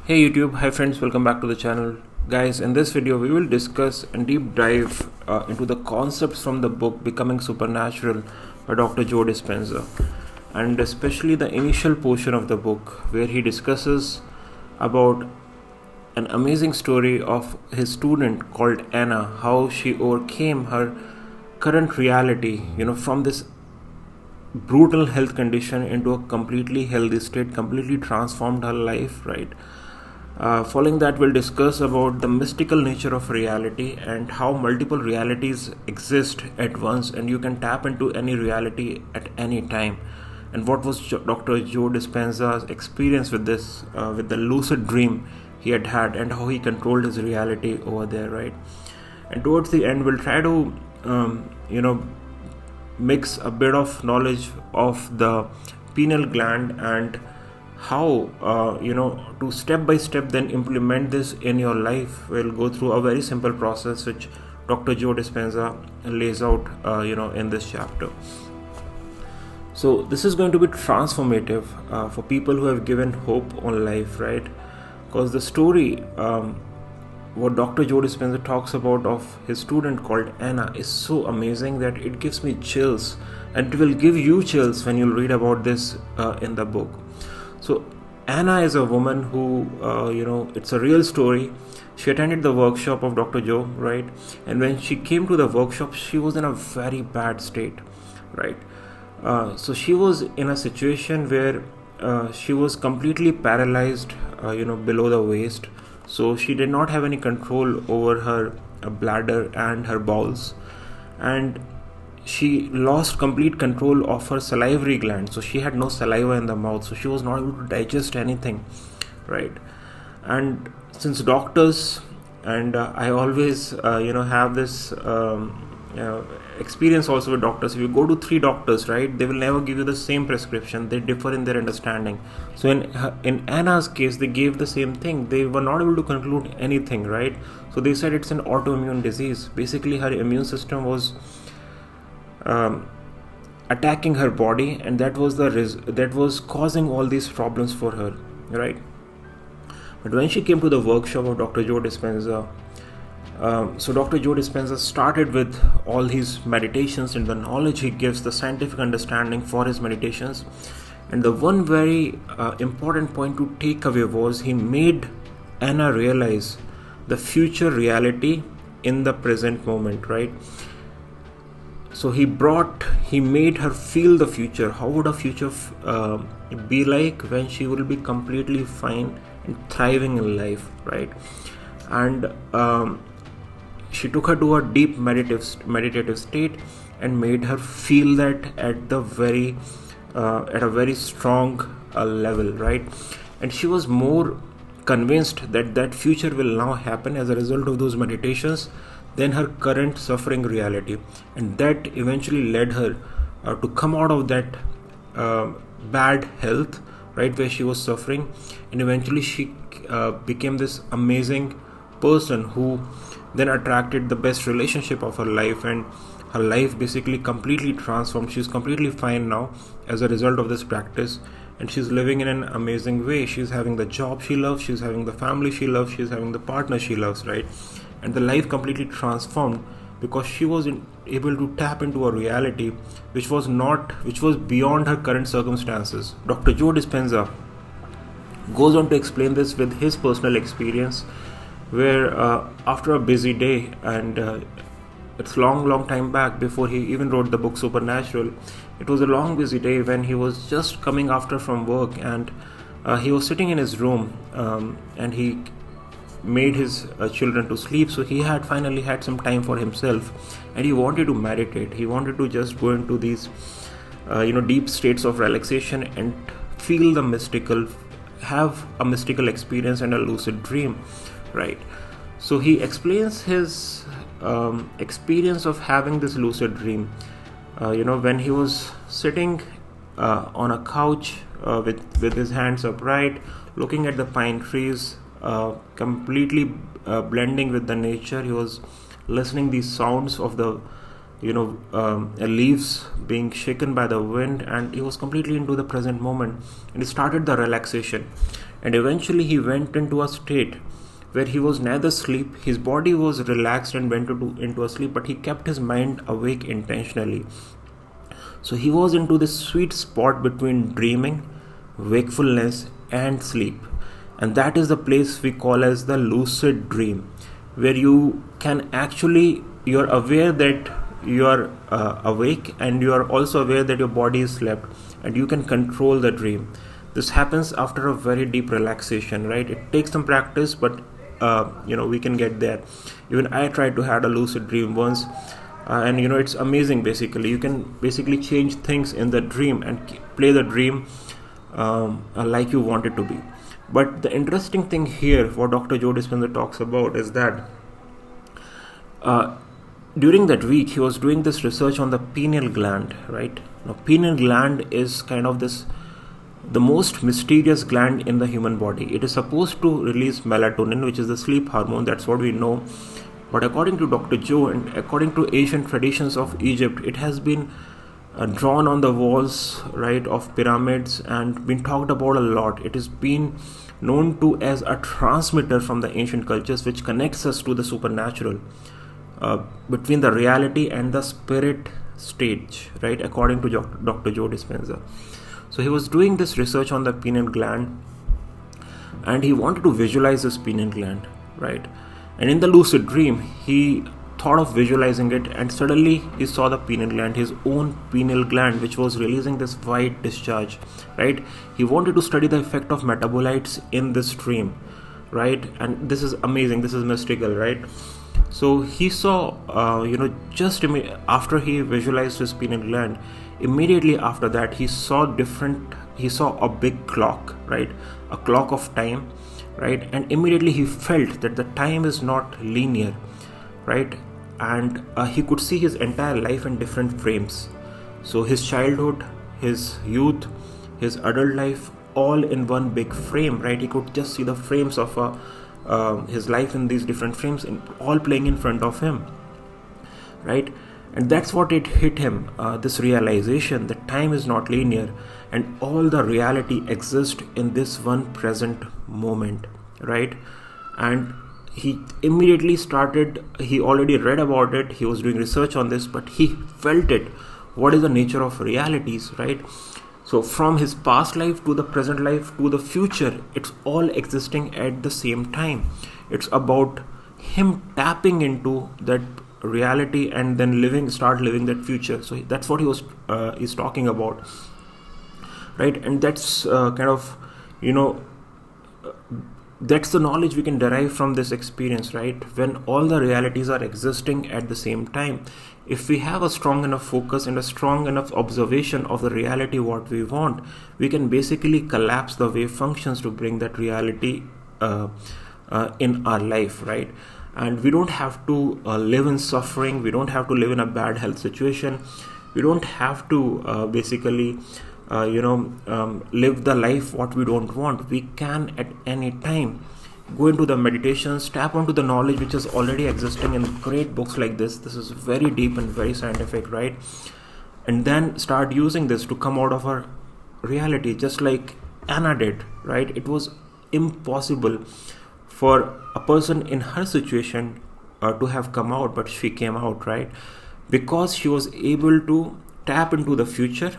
Hey YouTube, hi friends, welcome back to the channel. Guys, in this video we will discuss and deep dive into the concepts from the book Becoming Supernatural by Dr. Joe Dispenza, and especially the initial portion of the book where he discusses about an amazing story of his student called Anna, how she overcame her current reality, from this brutal health condition into a completely healthy state, completely transformed her life, right? Following that, we'll discuss about the mystical nature of reality and how multiple realities exist at once, and you can tap into any reality at any time. And what was Dr. Joe Dispenza's experience with this, with the lucid dream he had, and how he controlled his reality over there, right? And towards the end, we'll try to, mix a bit of knowledge of the pineal gland and how to step by step then implement this in your life. We'll go through a very simple process which Dr. Joe Dispenza lays out in this chapter. So this is going to be transformative for people who have given hope on life, right? Because the story what Dr. Joe Dispenza talks about of his student called Anna is so amazing that it gives me chills, and it will give you chills when you read about this in the book. So Anna is a woman who, it's a real story. She attended the workshop of Dr. Joe, right? And when she came to the workshop, she was in a very bad state, right? So she was in a situation where she was completely paralyzed, below the waist. So she did not have any control over her bladder and her bowels. And she lost complete control of her salivary gland, so she had no saliva in the mouth, so she was not able to digest anything, right? And since doctors, and I always have this experience also with doctors. If you go to 3 doctors, right, they will never give you the same prescription. They differ in their understanding. So in Anna's case, they gave the same thing. They were not able to conclude anything, right? So they said it's an autoimmune disease. Basically her immune system was attacking her body, and that was causing all these problems for her, right? But when she came to the workshop of Dr. Joe Dispenza, so Dr. Joe Dispenza started with all his meditations and the knowledge he gives, the scientific understanding for his meditations. And the one very important point to take away was he made Anna realize the future reality in the present moment, right? So he made her feel the future. How would a future be like when she will be completely fine and thriving in life, right? And she took her to a deep meditative state and made her feel that at a very strong level, right? And she was more convinced that future will now happen as a result of those meditations than her current suffering reality. And that eventually led her to come out of that bad health, right, where she was suffering. And eventually she became this amazing person who then attracted the best relationship of her life, and her life basically completely transformed. She's completely fine now as a result of this practice, and she's living in an amazing way. She's having the job she loves, she's having the family she loves, she's having the partner she loves, right? And the life completely transformed because she was able to tap into a reality which was beyond her current circumstances. Dr. Joe Dispenza goes on to explain this with his personal experience, where after a busy day, and it's long time back before he even wrote the book Supernatural, it was a long busy day when he was just coming after from work, and he was sitting in his room, and he made his children to sleep. So he had finally had some time for himself, and he wanted to meditate. He wanted to just go into these deep states of relaxation and feel the mystical, have a mystical experience and a lucid dream, right? So he explains his experience of having this lucid dream, when he was sitting on a couch with his hands upright, looking at the pine trees, completely blending with the nature. He was listening these sounds of the leaves being shaken by the wind, and he was completely into the present moment, and he started the relaxation. and eventually he went into a state where he was neither asleep, his body was relaxed and went into a sleep, but he kept his mind awake intentionally. So he was into this sweet spot between dreaming, wakefulness, and sleep. And that is the place we call as the lucid dream, where you can actually, you're aware that you are awake, and you are also aware that your body is slept, and you can control the dream. This happens after a very deep relaxation, right? It takes some practice, but we can get there. Even I tried to have a lucid dream once, and it's amazing. Basically, you can basically change things in the dream and play the dream like you want it to be. But the interesting thing here, what Dr. Joe Dispenza talks about, is that during that week he was doing this research on the pineal gland, right? Now, pineal gland is kind of the most mysterious gland in the human body. It is supposed to release melatonin, which is the sleep hormone. That's what we know. But according to Dr. Joe and according to ancient traditions of Egypt, it has been drawn on the walls, right, of pyramids and been talked about a lot. It is been known to as a transmitter from the ancient cultures, which connects us to the supernatural, between the reality and the spirit stage, right, according to Dr. Joe Dispenza. So he was doing this research on the pineal gland, and he wanted to visualize this pineal gland, right? And in the lucid dream, he thought of visualizing it, and suddenly he saw the pineal gland, his own pineal gland, which was releasing this white discharge, right? He wanted to study the effect of metabolites in this dream, right? And this is amazing, this is mystical, right? So he saw, just after he visualized his pineal gland, immediately after that he saw a big clock, right? A clock of time, right? And immediately he felt that the time is not linear, right? And he could see his entire life in different frames. So his childhood, his youth, his adult life, all in one big frame, right? He could just see the frames of his life in these different frames, all playing in front of him, right? And that's what it hit him, this realization that time is not linear and all the reality exists in this one present moment, right? And he immediately he already read about it, he was doing research on this, but he felt it. What is the nature of realities, right? So from his past life to the present life to the future, it's all existing at the same time. It's about him tapping into that reality and then start living that future. So that's what he's talking about, right? And that's that's the knowledge we can derive from this experience, right? When all the realities are existing at the same time, if we have a strong enough focus and a strong enough observation of the reality what we want, we can basically collapse the wave functions to bring that reality in our life, right? And we don't have to live in suffering, we don't have to live in a bad health situation, we don't have to live the life what we don't want. We can at any time go into the meditations, tap onto the knowledge which is already existing in great books like this. This is very deep and very scientific, right? And then start using this to come out of our reality, just like Anna did, right? It was impossible for a person in her situation to have come out, but she came out, right? Because she was able to tap into the future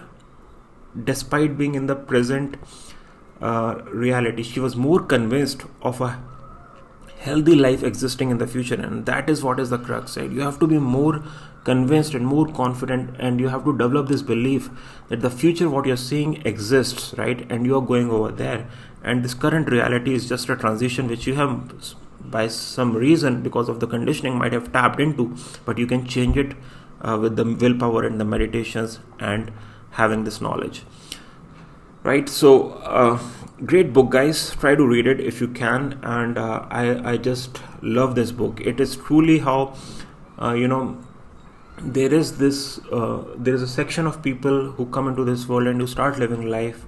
despite being in the present reality. She was more convinced of a healthy life existing in the future, and that is what is the crux, right? You have to be more convinced and more confident, and you have to develop this belief that the future what you're seeing exists, right? And you're going over there, and this current reality is just a transition which you have by some reason because of the conditioning might have tapped into, but you can change it with the willpower and the meditations and having this knowledge, right? So great book, guys. Try to read it if you can. And I just love this book. It is truly how there is a section of people who come into this world and who start living life,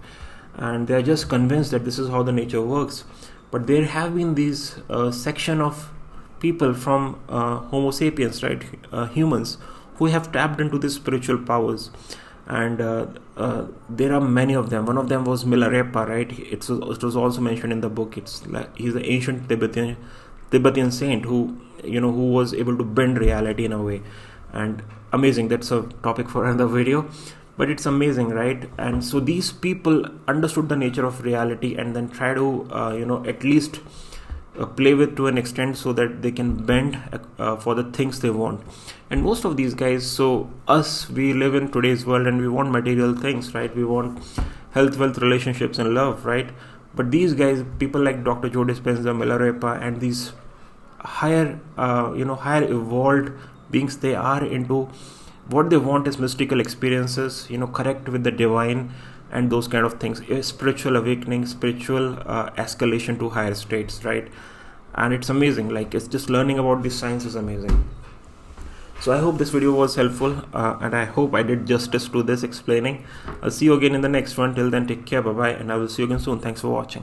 and they are just convinced that this is how the nature works. But there have been these section of people from Homo sapiens, right, humans, who have tapped into these spiritual powers. and there are many of them. One of them was Milarepa, right? It was also mentioned in the book. It's like he's an ancient Tibetan saint who who was able to bend reality in a way, and amazing. That's a topic for another video, but it's amazing, right? And so these people understood the nature of reality and then try to at least play with to an extent so that they can bend for the things they want. And most of these guys, so us, we live in today's world and we want material things, right? We want health, wealth, relationships and love, right? But these guys, people like Dr. Joe Dispenza, Milarepa, and these higher evolved beings, they are into what they want is mystical experiences, correct with the divine and those kind of things, spiritual awakening, spiritual escalation to higher states, right? And it's amazing. Like, it's just learning about this science is amazing. So I hope this video was helpful, and I hope I did justice to this explaining. I'll see you again in the next one. Till then, take care, bye bye, and I will see you again soon. Thanks for watching.